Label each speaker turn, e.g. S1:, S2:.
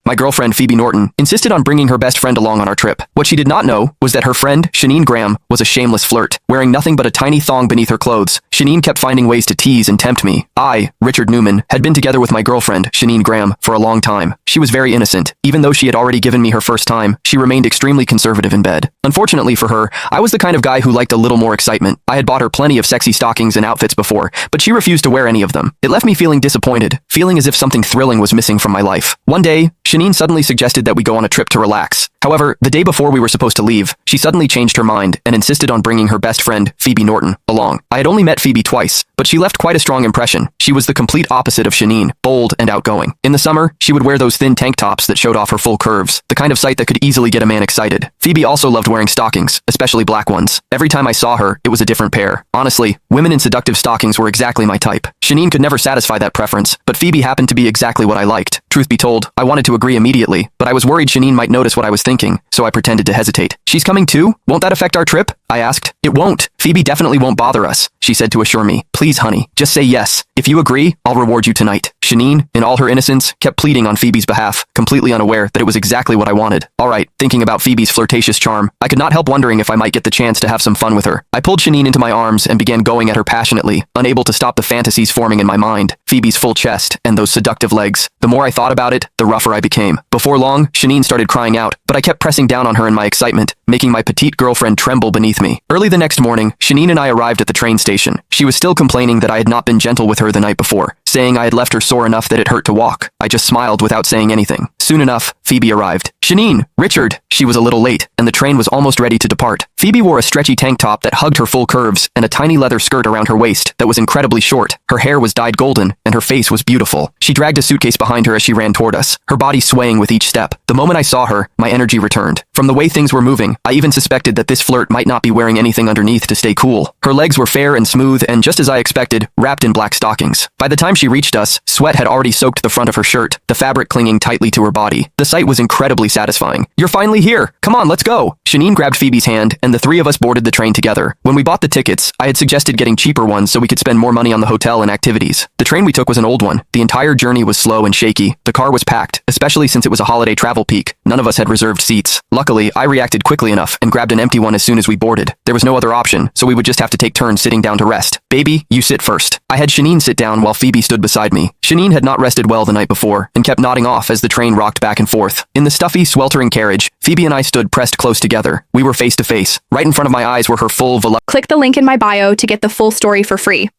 S1: my girlfriend Phoebe Norton, insisted on bringing her best friend along on our trip. What she did not know was that her friend, Shanine Graham, was a shameless flirt. Wearing nothing but a tiny thong beneath her clothes, Shanine kept finding ways to tease and tempt me. I, Richard Newman, had been together with my girlfriend, Shanine Graham, for a long time. She was very innocent. Even though she had already given me her first time, she remained extremely conservative in bed. Unfortunately for her, I was the kind of guy who liked a little more excitement. I had bought her plenty of sexy stockings and outfits before, but she refused to wear any of them. It left me feeling disappointed, feeling as if something thrilling was missing from my life. One day, Shanine suddenly suggested that we go on a trip to relax. However, the day before we were supposed to leave, she suddenly changed her mind and insisted on bringing her best friend, Phoebe Norton, along. I had only met Phoebe twice, but she left quite a strong impression. She was the complete opposite of Shanine, bold and outgoing. In the summer, she would wear those thin tank tops that showed off her full curves, the kind of sight that could easily get a man excited. Phoebe also loved wearing stockings, especially black ones. Every time I saw her, it was a different pair. Honestly, women in seductive stockings were exactly my type. Shanine could never satisfy that preference, but Phoebe happened to be exactly what I liked. Truth be told, I wanted to agree immediately, but I was worried Shanine might notice what I was thinking, so I pretended to hesitate. "She's coming too? Won't that affect our trip?" I asked. "It won't. Phoebe definitely won't bother us," she said to assure me. "Please, honey, just say yes. If you agree, I'll reward you tonight." Shanine, in all her innocence, kept pleading on Phoebe's behalf, completely unaware that it was exactly what I wanted. All right, thinking about Phoebe's flirtatious charm, I could not help wondering if I might get the chance to have some fun with her. I pulled Shanine into my arms and began going at her passionately, unable to stop the fantasies forming in my mind. Phoebe's full chest and those seductive legs. The more I thought about it, the rougher I became. Before long, Shanine started crying out, but I kept pressing down on her in my excitement, making my petite girlfriend tremble beneath me. Early the next morning, Shanine and I arrived at the train station. She was still complaining that I had not been gentle with her the night before, saying I had left her sore enough that it hurt to walk. I just smiled without saying anything. Soon enough, Phoebe arrived. "Shanine! Richard!" She was a little late, and the train was almost ready to depart. Phoebe wore a stretchy tank top that hugged her full curves and a tiny leather skirt around her waist that was incredibly short. Her hair was dyed golden, and her face was beautiful. She dragged a suitcase behind her as she ran toward us, her body swaying with each step. The moment I saw her, my energy returned. From the way things were moving, I even suspected that this flirt might not be wearing anything underneath to stay cool. Her legs were fair and smooth and, just as I expected, wrapped in black stockings. By the time she reached us, sweat had already soaked the front of her shirt, the fabric clinging tightly to her body. The sight was incredibly satisfying. "You're finally here! Come on, let's go!" Shanine grabbed Phoebe's hand, and the three of us boarded the train together. When we bought the tickets, I had suggested getting cheaper ones so we could spend more money on the hotel and activities. The train we took was an old one. The entire journey was slow and shaky. The car was packed, especially since it was a holiday travel peak. None of us had reserved seats. Luckily, I reacted quickly enough and grabbed an empty one as soon as we boarded. There was no other option, so we would just have to take turns sitting down to rest. "Baby, you sit first." I had Shanine sit down while Phoebe stood beside me. Shanine had not rested well the night before and kept nodding off as the train rocked back and forth. In the stuffy, sweltering carriage, Phoebe and I stood pressed close together. We were face to face. Right in front of my eyes were her full
S2: Click the link in my bio to get the full story for free.